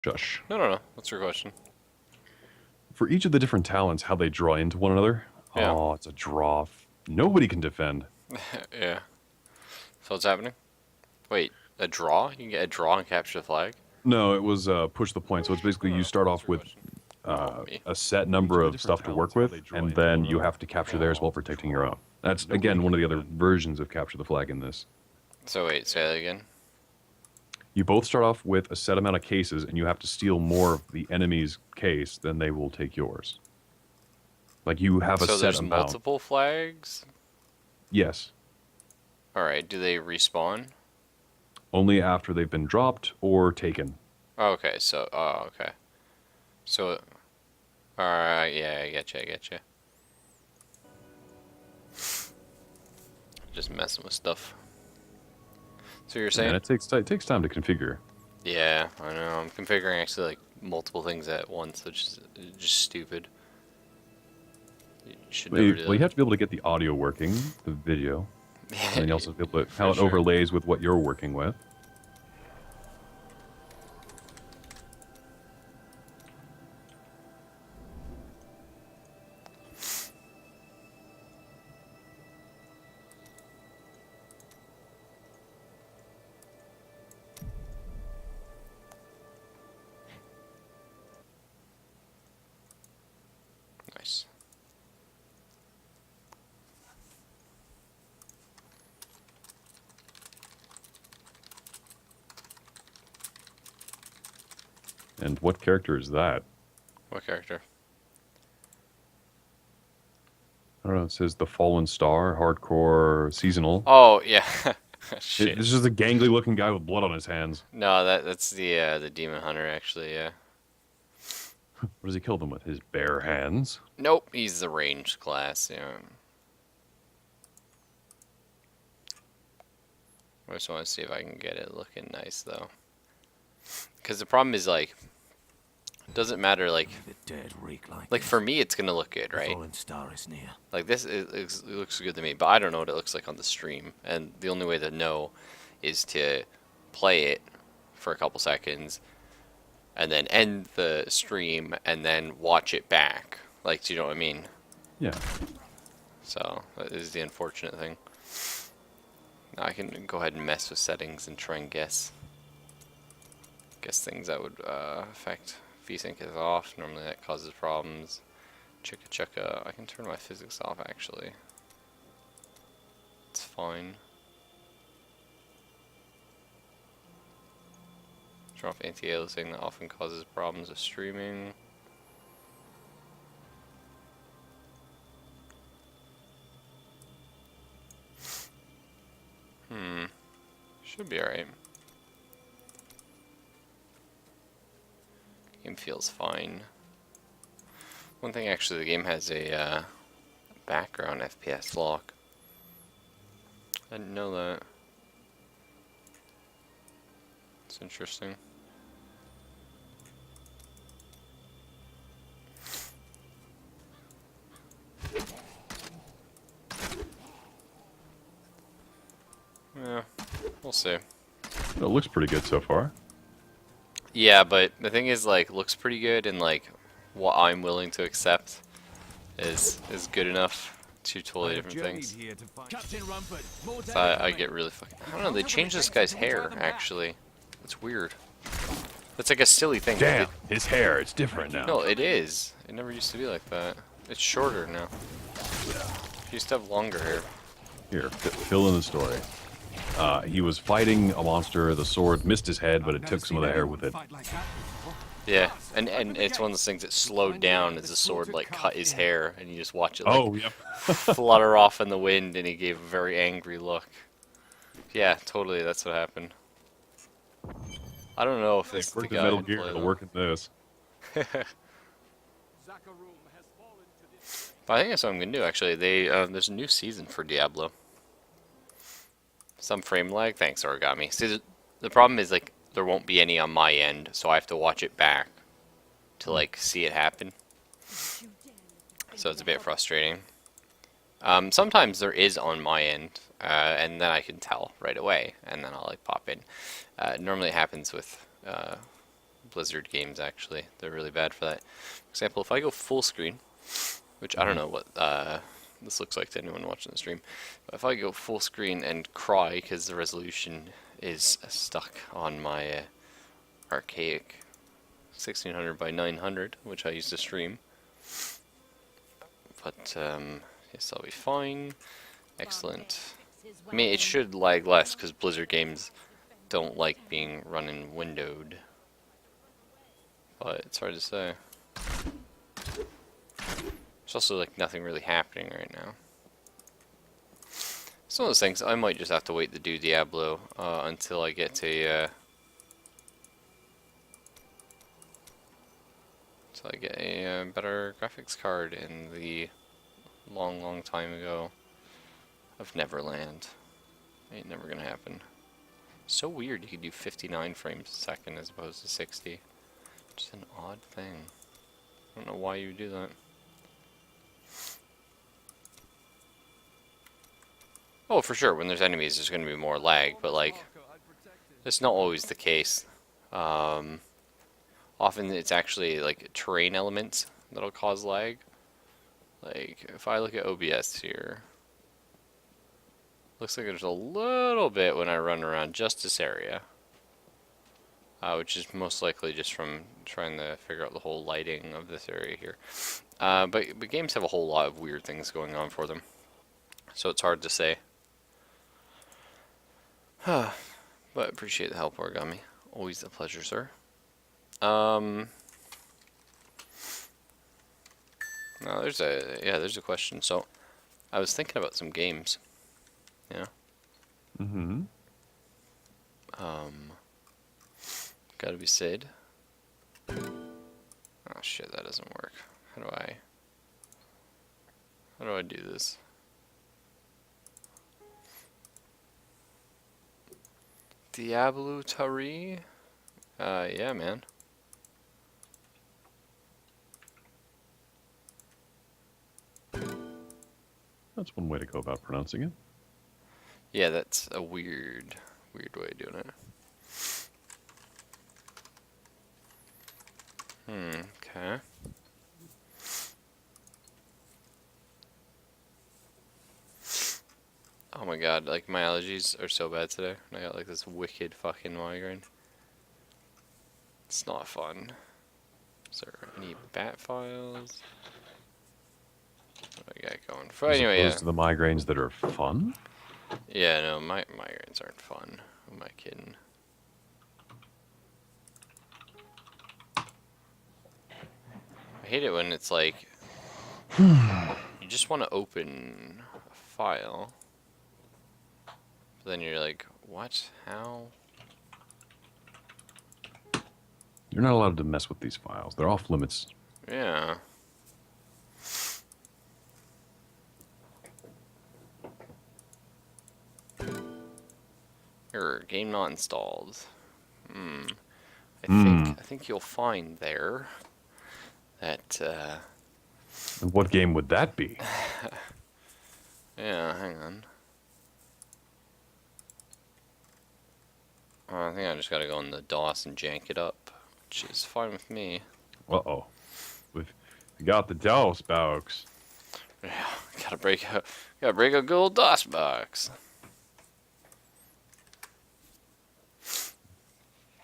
Shush. No. What's your question? For each of the different talents, how they draw into one another. Yeah. Oh, it's a draw. Nobody can defend. Yeah. So what's happening? Wait, a draw? You can get a draw and capture the flag? No, it was push the point. So it's basically you No. start What's off your with question? Oh, me. a set number of stuff to work with, and then you have to capture theirs while protecting your own. That's, again, one of the other versions of capture the flag in this. So wait, say that again. You both start off with a set amount of cases, and you have to steal more of the enemy's case than they will take yours. Like, you have a So set there's amount. multiple flags? Yes. Alright, do they respawn? Only after they've been dropped or taken. Oh, okay, so, okay. So, alright, yeah, I getcha. Just messing with stuff. So you're saying? And it takes time to configure. Yeah, I know. I'm configuring actually like multiple things at once, which is just stupid. You should never do Well, you that. have to be able to get the audio working, the video, and then you also be able to how For it sure. overlays with what you're working with. Nice. And what character is that? What character? I don't know. It says the Fallen Star, hardcore, seasonal. Oh yeah. Shit. This is a gangly looking guy with blood on his hands. No, that's the demon hunter actually. Yeah. What does he kill them with? His bare hands? Nope, he's the ranged class. Yeah. I just want to see if I can get it looking nice though. Because the problem is like, it doesn't matter like The dead reek like for me it's gonna look good, the right? fallen star is near. Like this, it looks good to me, but I don't know what it looks like on the stream. And the only way to know is to play it for a couple seconds, and then end the stream, and then watch it back. Like, do you know what I mean? Yeah. So that is the unfortunate thing. Now I can go ahead and mess with settings and try and guess things that would affect VSync is off. Normally that causes problems. Chicka chicka. I can turn my physics off actually. It's fine. Turn off anti-aliasing that often causes problems with streaming. Should be alright. Game feels fine. One thing actually, the game has a background FPS lock. I didn't know that. It's interesting. Yeah, we'll see. It looks pretty good so far. Yeah, but the thing is, like, looks pretty good, and like, what I'm willing to accept is good enough. Two totally different things. So I get really fucking. I don't know. They changed this guy's hair. Actually, it's weird. That's like a silly thing. Damn, his hair, it's different now. No, it is. It never used to be like that. It's shorter now. He used to have longer hair. Here, fill in the story. He was fighting a monster, the sword missed his head, but it took some of the hair with it. Yeah, and it's one of those things that slowed down as the sword like cut his hair, and you just watch it like Oh, yep. flutter off in the wind, and he gave a very angry look. Yeah, totally, that's what happened. I don't know if it's the Worked in guy Metal who Gear, played it'll him. work in this. But I think that's what I'm gonna do. Actually, there's a new season for Diablo. Some frame lag. Thanks, Origami. See, the problem is like there won't be any on my end, so I have to watch it back to like see it happen. So it's a bit frustrating. Sometimes there is on my end, and then I can tell right away, and then I'll like pop in. Normally it happens with Blizzard games, actually. They're really bad for that. For example, if I go full screen, which I don't know what this looks like to anyone watching the stream, but if I go full screen and cry because the resolution is stuck on my archaic 1600 by 900, which I used to stream, but yes, I'll be fine. Excellent. I mean, it should lag less because Blizzard games don't like being run in windowed, but it's hard to say. There's also like nothing really happening right now. It's one of those things. I might just have to wait to do Diablo until I get a better graphics card in the long time ago of Neverland. Ain't never gonna happen. So weird you could do 59 frames a second as opposed to 60. Just an odd thing. I don't know why you would do that. Oh, for sure, when there's enemies there's gonna be more lag, but like, that's not always the case. Often it's actually like terrain elements that'll cause lag. Like, if I look at OBS here, looks like there's a little bit when I run around just this area. Which is most likely just from trying to figure out the whole lighting of this area here. But games have a whole lot of weird things going on for them. So it's hard to say. But appreciate the help, Origami. Always a pleasure, sir. No, there's a question. So, I was thinking about some games. Yeah. Mm-hmm. Gotta be said. Oh shit, that doesn't work. How do I do this? Diablo Tari? Yeah, man. That's one way to go about pronouncing it. Yeah, that's a weird way of doing it. Okay. Oh my god, like my allergies are so bad today. I got like this wicked fucking migraine. It's not fun. Is there any bat files? What do I got going? For anyway, As opposed to the migraines that are fun? Yeah, no, my migraines aren't fun. Who am I kidding? I hate it when it's like you just want to open a file, but then you're like, what? How? You're not allowed to mess with these files. They're off limits. Yeah. Error, game not installed. I think you'll find there that And what game would that be? yeah, hang on. I think I just gotta go in the DOS and jank it up, which is fine with me. Uh-oh. We got the DOS box. Yeah, gotta break a good old DOS box.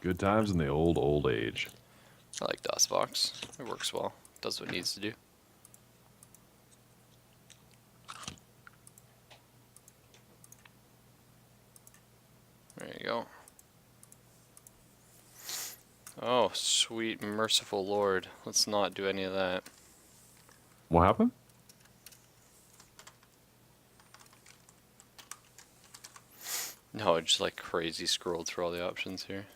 Good times in the old age. I like DOSBox. It works well. Does what it needs to do. There you go. Oh, sweet merciful Lord. Let's not do any of that. What happened? No, I just like crazy scrolled through all the options here.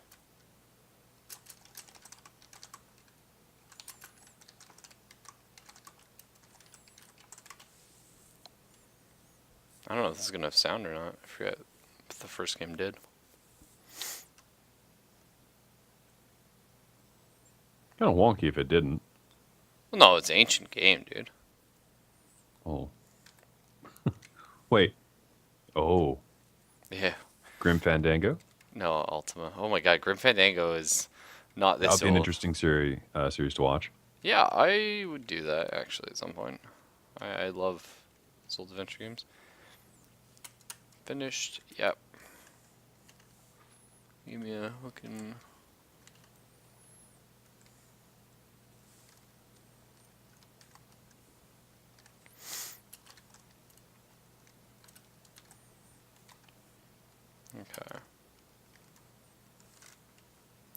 I don't know if this is gonna have sound or not. I forget if the first game did. Kind of wonky if it didn't. Well, no, it's an ancient game, dude. Oh. Wait. Oh. Yeah. Grim Fandango? No, Ultima. Oh my god, Grim Fandango is Not That would this be an old. interesting series to watch. Yeah, I would do that actually at some point. I love old adventure games. Finished. Yep. Give me a looking. Okay.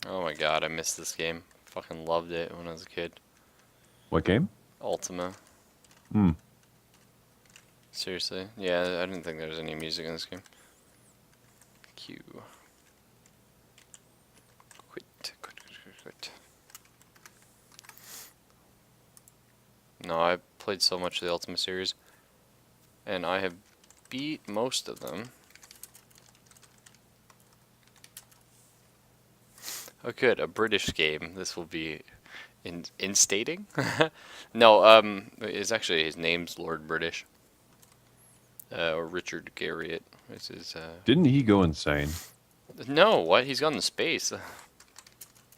Oh my god, I missed this game. Fucking loved it when I was a kid. What game? Ultima. Hmm. Seriously? Yeah, I didn't think there was any music in this game. Q. Quit. No, I played so much of the Ultima series, and I have beat most of them. Oh, good, a British game. This will be instating. No, it's actually his name's Lord British, or Richard Garriott. This is Didn't he go insane? no, what? He's gone to space.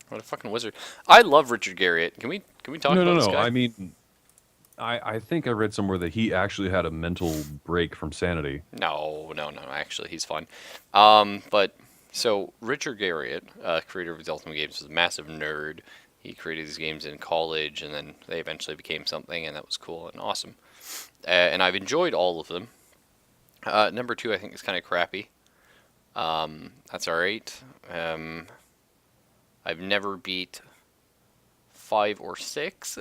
What a fucking wizard! I love Richard Garriott. Can we talk about this No. guy? I mean, I think I read somewhere that he actually had a mental break from sanity. No. Actually, he's fun. But so Richard Garriott, creator of the Ultimate Games, was a massive nerd. He created these games in college, and then they eventually became something, and that was cool and awesome. And I've enjoyed all of them. Number 2, I think, is kind of crappy. That's all right. I've never beat 5 or 6,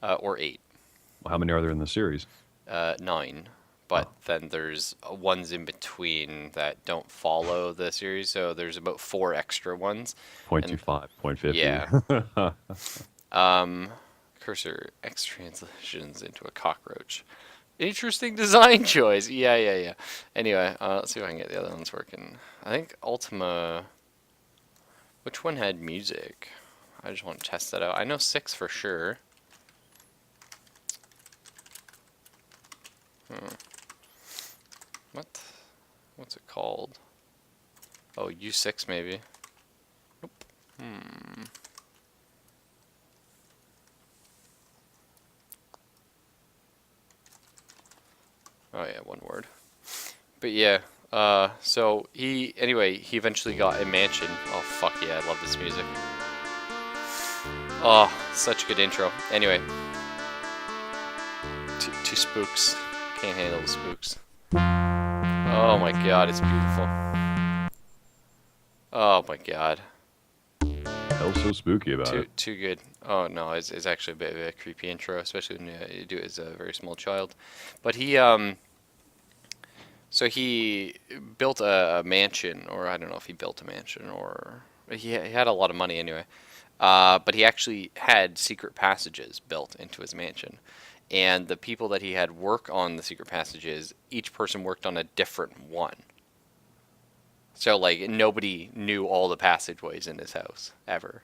or 8. Well, how many are there in the series? 9. But then there's ones in between that don't follow the series, so there's about 4 extra ones. 0.25, 0.50. Yeah. Cursor X translations into a cockroach. Interesting design choice. Yeah. Anyway, let's see if I can get the other ones working. I think Ultima. Which one had music? I just want to test that out. I know 6 for sure. What's it called? Oh, U6 maybe. Nope. Oh yeah, one word. But yeah, so he eventually got a mansion. Oh fuck yeah, I love this music. Oh, such a good intro. Anyway, two spooks. Can't handle the spooks. Oh my god, it's beautiful. Oh my god. Hell's so spooky about it. Too good. Oh no, it's actually a bit of a creepy intro, especially when you do it as a very small child. But so he built a mansion, or I don't know if he built a mansion, or he had a lot of money anyway. But he actually had secret passages built into his mansion. And the people that he had work on the secret passages, each person worked on a different one. So, like, nobody knew all the passageways in his house, ever.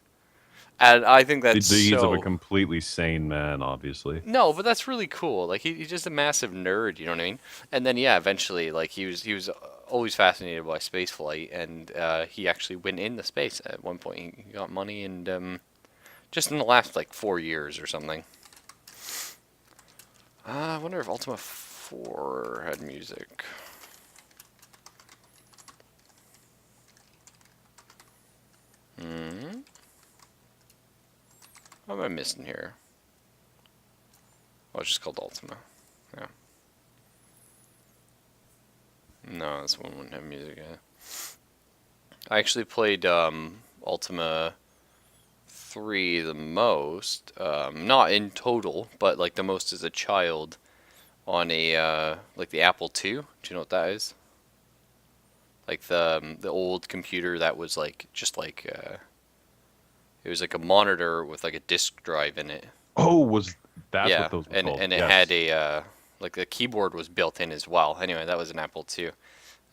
And I think that's The deeds so... of a completely sane man, obviously. No, but that's really cool. Like, he's just a massive nerd, you know what I mean? And then, yeah, eventually, like, he was always fascinated by spaceflight, and he actually went into space at one point. He got money, and just in the last, like, 4 years or something. I wonder if Ultima 4 had music. What am I missing here? Oh, it's just called Ultima. Yeah. No, this one wouldn't have music yet. I actually played Ultima 3 the most. Not in total, but like the most as a child on a like the Apple II. Do you know what that is? Like the old computer that was like just like it was like a monitor with like a disk drive in it. Oh, that's yeah, what those were and called? and it Yes. had a like the keyboard was built in as well. Anyway, that was an Apple II,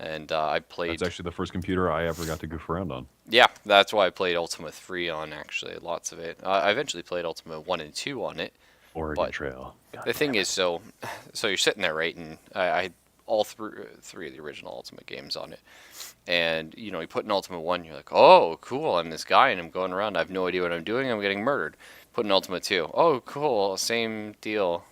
and I played. That's actually the first computer I ever got to goof around on. Yeah, that's why I played Ultima 3 on, actually, lots of it. I eventually played Ultima 1 and 2 on it. Oregon But Trail. God the thing damn it. is, so you're sitting there, right, and I all three of the original Ultimate games on it. And, you know, you put in Ultimate 1, you're like, oh, cool, I'm this guy, and I'm going around, I have no idea what I'm doing, I'm getting murdered. Put in Ultimate 2, oh, cool, same deal.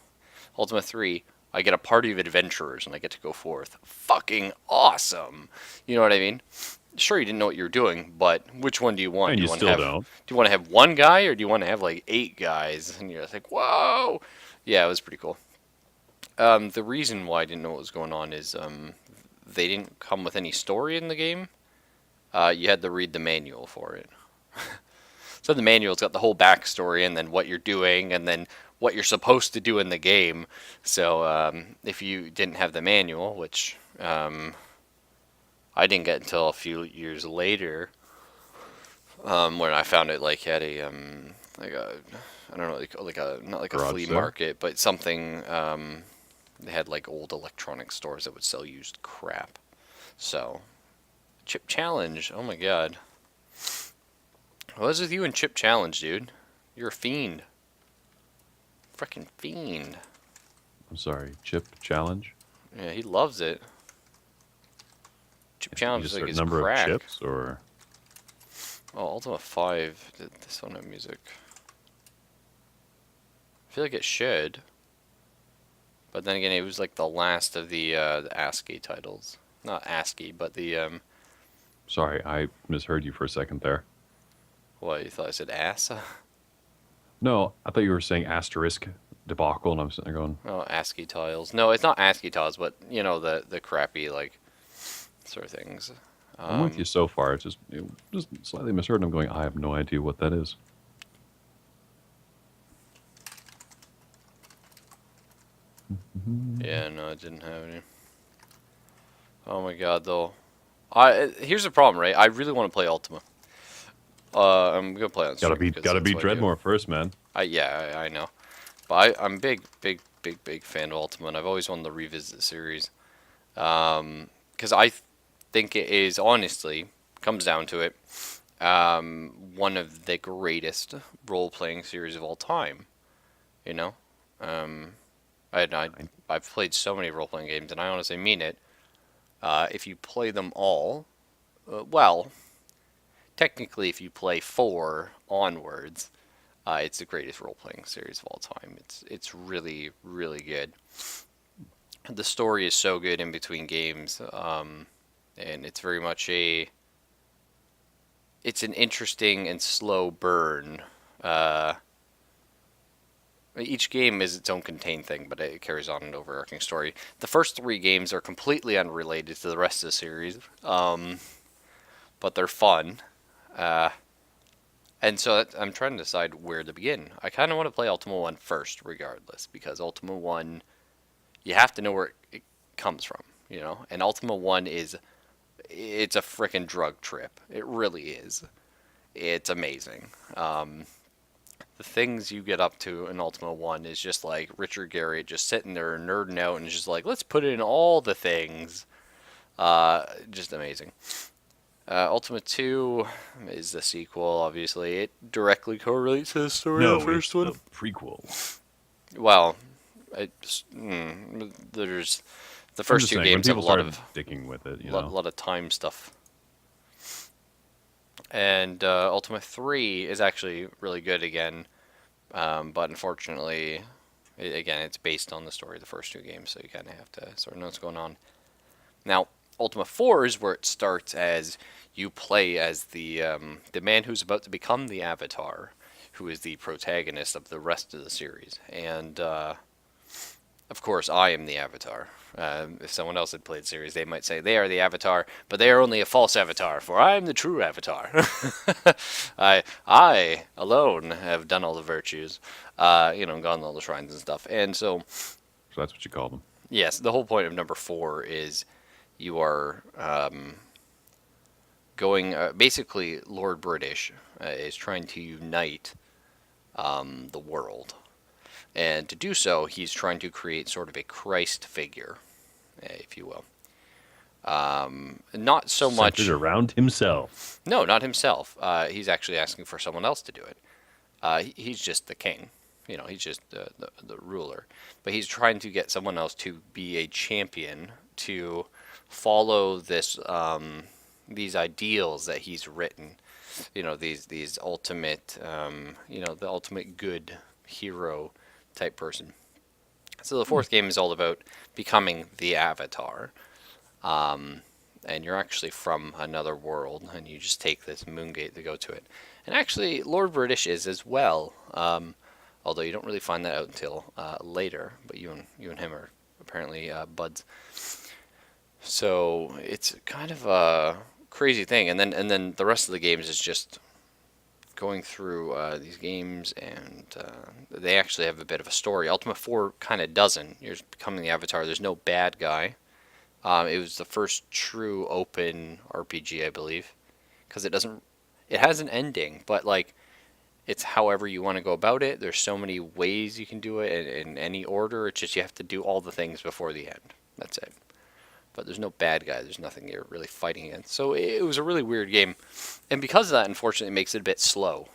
Ultimate 3, I get a party of adventurers, and I get to go forth. Fucking awesome! You know what I mean? Sure, you didn't know what you were doing, but which one do you want? And do you want still to have, don't. Do you want to have one guy, or do you want to have, like, 8 guys? And you're like, whoa! Yeah, it was pretty cool. The reason why I didn't know what was going on is they didn't come with any story in the game. You had to read the manual for it. So the manual's got the whole backstory and then what you're doing and then what you're supposed to do in the game. So if you didn't have the manual, which I didn't get until a few years later, when I found it like at a like a I don't know like a not like a Garage flea sale? market, but something they had like old electronic stores that would sell used crap. So Chip Challenge, oh my god. What is with you and Chip Challenge, dude? You're a fiend. Freaking fiend. I'm sorry, chip challenge? Yeah, he loves it. Chip Challenge Just is a like his number crack. of chips, or Oh, Ultima 5 did this one have music. I feel like it should. But then again, it was like the last of the ASCII titles. Not ASCII, but the, sorry, I misheard you for a second there. what, you thought I said ass? No, I thought you were saying asterisk debacle, and I'm sitting there going, Oh, ASCII tiles. No, it's not ASCII tiles, but, you know, the crappy, like, sort of things. I'm with you so far. It's just slightly misheard, and I'm going, I have no idea what that is. Yeah, no, it didn't have any. Oh my god, though. Here's the problem, right? I really want to play Ultima. I'm gonna play on stream. Gotta because be that's what I do. Dreadmore first, man. Yeah, I know. But I'm big fan of Ultima, and I've always wanted to revisit the series. Because I think it is, honestly, comes down to it, one of the greatest role-playing series of all time. You know? I've played so many role-playing games, and I honestly mean it. If you play them all, well, technically if you play 4 onwards, it's the greatest role-playing series of all time. It's really, really good. The story is so good in between games, and it's very much it's an interesting and slow burn. Each game is its own contained thing, but it carries on an overarching story. The first 3 games are completely unrelated to the rest of the series, but they're fun. And so I'm trying to decide where to begin. I kind of want to play Ultima 1 first, regardless, because Ultima 1, you have to know where it comes from, you know? And Ultima 1 it's a frickin' drug trip. It really is. It's amazing. The things you get up to in Ultima 1 is just like Richard Garriott just sitting there nerding out and just like, let's put in all the things. Just amazing. Ultima 2 is the sequel, obviously. It directly correlates to the story of the first one. The prequel. Well, there's the first 2 games have a lot of sticking with it, you know. lot of time stuff. And Ultima 3 is actually really good again, but unfortunately, again, it's based on the story of the first 2 games, so you kind of have to sort of know what's going on. Now, Ultima 4 is where it starts as you play as the man who's about to become the Avatar, who is the protagonist of the rest of the series. And, of course, I am the Avatar. If someone else had played the series, they might say they are the Avatar, but they are only a false Avatar, for I am the true Avatar. I alone have done all the virtues, gone to all the shrines and stuff. And so that's what you call them. Yes, the whole point of number 4 is you are going. Basically, Lord British is trying to unite the world, and to do so, he's trying to create sort of a Christ figure, if you will. Not so much centered around himself. No, not himself. He's actually asking for someone else to do it. He's just the king. You know, he's just the ruler. But he's trying to get someone else to be a champion to follow this these ideals that he's written. You know, these ultimate, you know, the ultimate good hero type person. So the fourth game is all about becoming the Avatar. And you're actually from another world, and you just take this moongate to go to it. And actually, Lord British is as well, although you don't really find that out until later. But you and him are apparently buds. So it's kind of a crazy thing. And then the rest of the games is just going through these games, and they actually have a bit of a story. Ultima 4 kind of doesn't. You're becoming the Avatar. There's no bad guy. It was the first true open RPG, I believe, because it has an ending, but like it's however you want to go about it. There's so many ways you can do it in any order. It's just you have to do all the things before the end. That's it. But there's no bad guy. There's nothing you're really fighting against. So it was a really weird game, and because of that, unfortunately, it makes it a bit slow.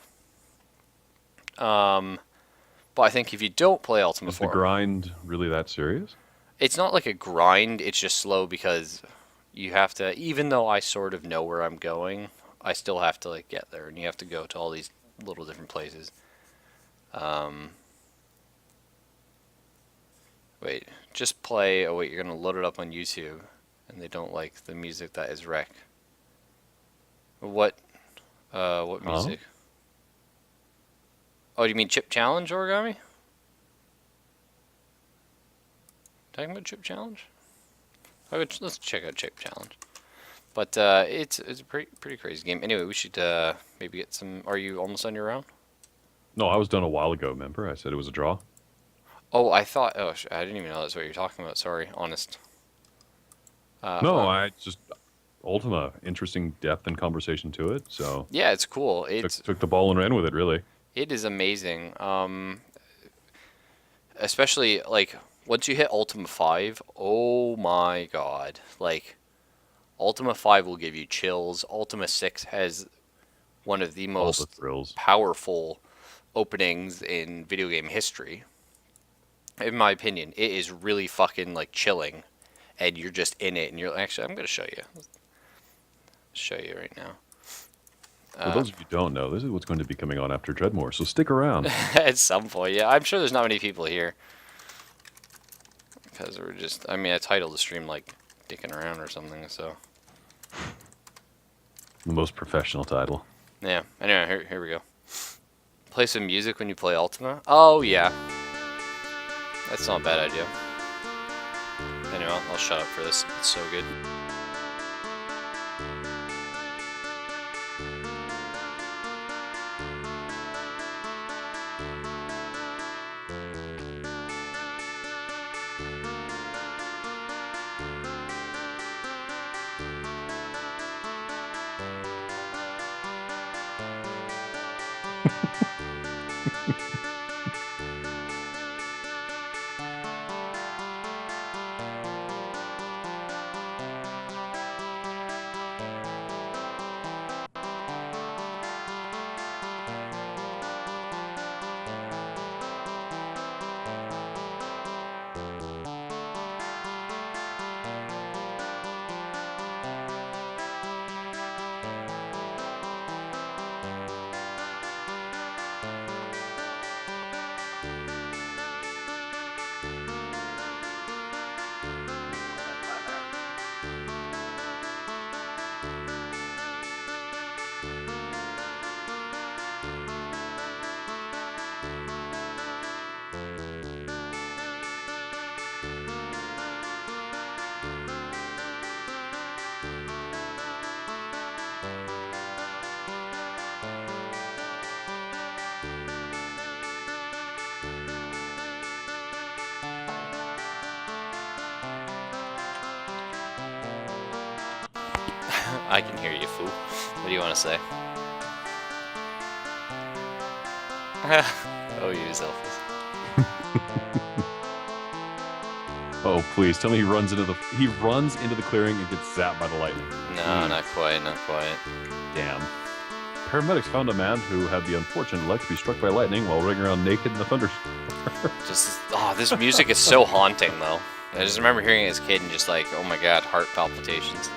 But I think if you don't play Ultima 4, is the grind really that serious? It's not like a grind, it's just slow because you have to, even though I sort of know where I'm going, I still have to like get there, and you have to go to all these little different places. Wait, just play, oh wait, you're going to load it up on YouTube, and they don't like the music that is rec. What music? Oh, do you mean Chip Challenge Origami? Talking about Chip Challenge? Let's check out Chip Challenge. But it's a pretty crazy game. Anyway, we should maybe get some. Are you almost on your round? No, I was done a while ago. Remember, I said it was a draw. Oh, I thought. Oh, I didn't even know that's what you were talking about. Sorry, honest. No, I just Ultima, interesting depth and conversation to it. So yeah, it's cool. Took the ball and ran with it. Really, it is amazing. Especially like. Once you hit Ultima 5, oh my god. Like, Ultima 5 will give you chills. Ultima 6 has one of the most powerful openings in video game history. In my opinion, it is really fucking, like, chilling. And you're just in it, and you're... Actually, I'm going to show you. Show you right now. For those of you who don't know, this is what's going to be coming on after Dreadmore, so stick around. At some point, yeah. I'm sure there's not many people here. Because we're just, I mean, I titled the stream like dicking around or something, so. The most professional title. Yeah, anyway, here we go. Play some music when you play Ultima? Oh, yeah. That's not a bad idea. Anyway, I'll shut up for this. It's so good. I can hear you, fool. What do you want to say? Oh, you Zelphis. Oh, please tell me he runs into the clearing and gets zapped by the lightning. No, not quite, not quite. Damn. Paramedics found a man who had the unfortunate luck to be struck by lightning while running around naked in the thunderstorm. Just this music is so haunting though. I just remember hearing it as a kid and just like, oh my god, heart palpitations.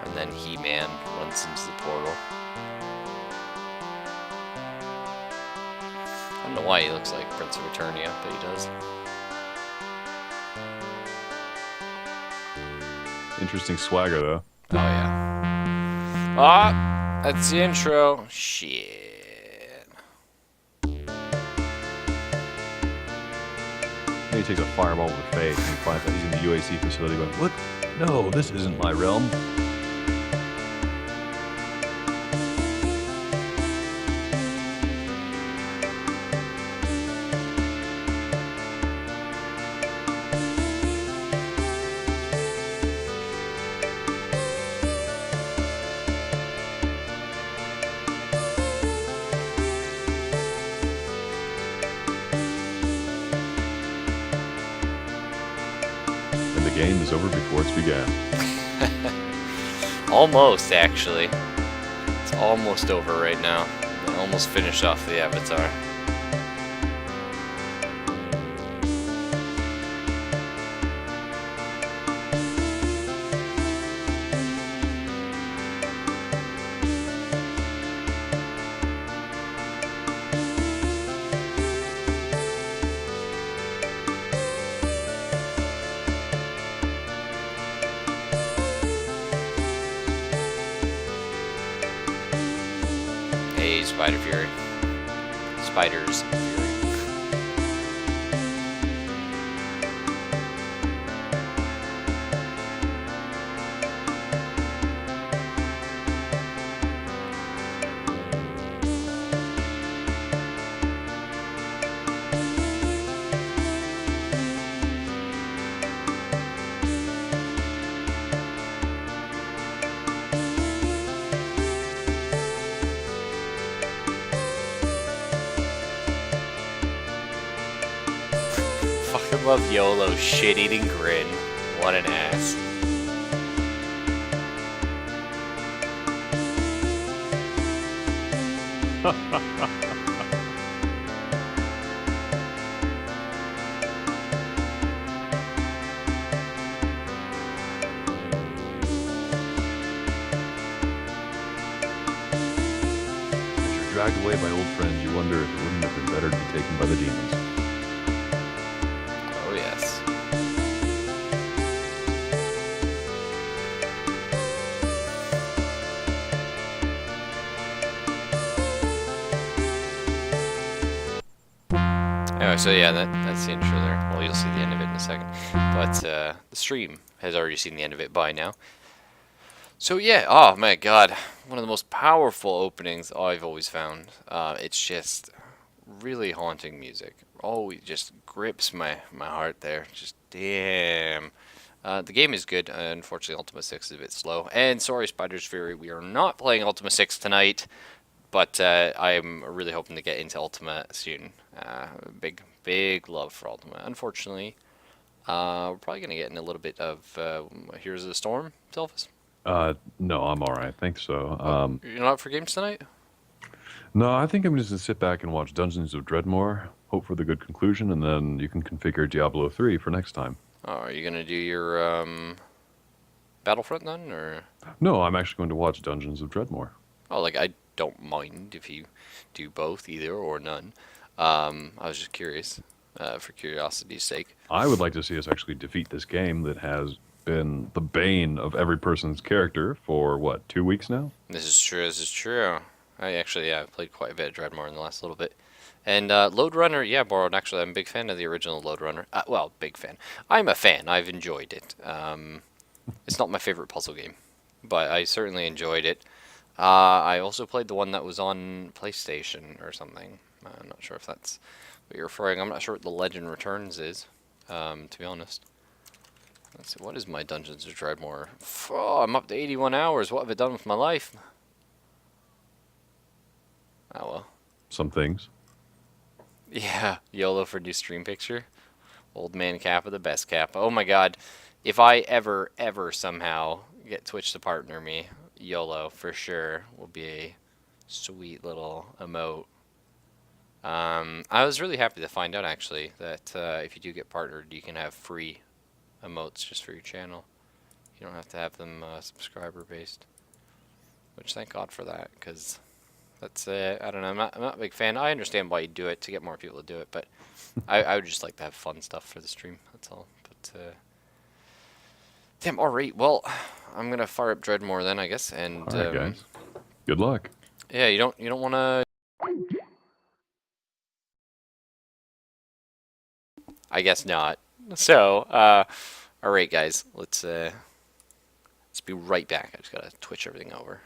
And then He-Man runs into the portal. I don't know why he looks like Prince of Eternia, but he does. Interesting swagger, though. Oh yeah. Ah, that's the intro. Shit. Then he takes a fireball to the face and he finds out he's in the UAC facility going, what? No, this isn't my realm. And the game is over before it's began. Almost, actually. It's almost over right now. I almost finished off the avatar. Hey, Spider Fury. Spiders Fury. Fucking love YOLO's shit-eating grin. What an ass. As you're dragged away by old friends, you wonder if it wouldn't have been better to be taken by the demons. Oh yes. Anyway, so yeah, that's the intro there. Well, you'll see the end of it in a second. But the stream has already seen the end of it by now. So yeah, oh my god, one of the most powerful openings I've always found. It's just really haunting music. Always just grips my heart there. Just damn. The game is good. Unfortunately, Ultima 6 is a bit slow. And sorry, Spider's Fury, we are not playing Ultima 6 tonight. But I'm really hoping to get into Ultima soon. Big love for Ultima. Unfortunately, we're probably going to get in a little bit of Heroes of the Storm, Zelphis. No, I'm all right. I think so. You're not up for games tonight? No, I think I'm just going to sit back and watch Dungeons of Dreadmore, hope for the good conclusion, and then you can configure Diablo 3 for next time. Oh, are you going to do your Battlefront then? Or? No, I'm actually going to watch Dungeons of Dreadmore. Oh, like, I don't mind if you do both, either or none. I was just curious, for curiosity's sake. I would like to see us actually defeat this game that has been the bane of every person's character for, what, 2 weeks now? This is true. I actually, yeah, I've played quite a bit of Dreadmore in the last little bit. And Lode Runner, yeah, Borrowed, actually, I'm a big fan of the original Lode Runner. Well, big fan. I'm a fan. I've enjoyed it. It's not my favorite puzzle game, but I certainly enjoyed it. I also played the one that was on PlayStation or something. I'm not sure if that's what you're referring. I'm not sure what The Legend Returns is, to be honest. Let's see, what is my Dungeons & Dragons? Oh, I'm up to 81 hours. What have I done with my life? Oh well. Some things. Yeah, YOLO for new stream picture. Old man Kappa, the best Kappa. Oh my god. If I ever somehow get Twitch to partner me, YOLO for sure will be a sweet little emote. I was really happy to find out actually that if you do get partnered, you can have free emotes just for your channel. You don't have to have them subscriber based. Which thank God for that, because that's I don't know. I'm not a big fan. I understand why you do it to get more people to do it, but I would just like to have fun stuff for the stream. That's all. But damn. All right. Well, I'm gonna fire up Dreadmore then, I guess. And All right, guys. Good luck. yeah, you don't want to. I guess not. So, all right, guys. Let's be right back. I just gotta twitch everything over.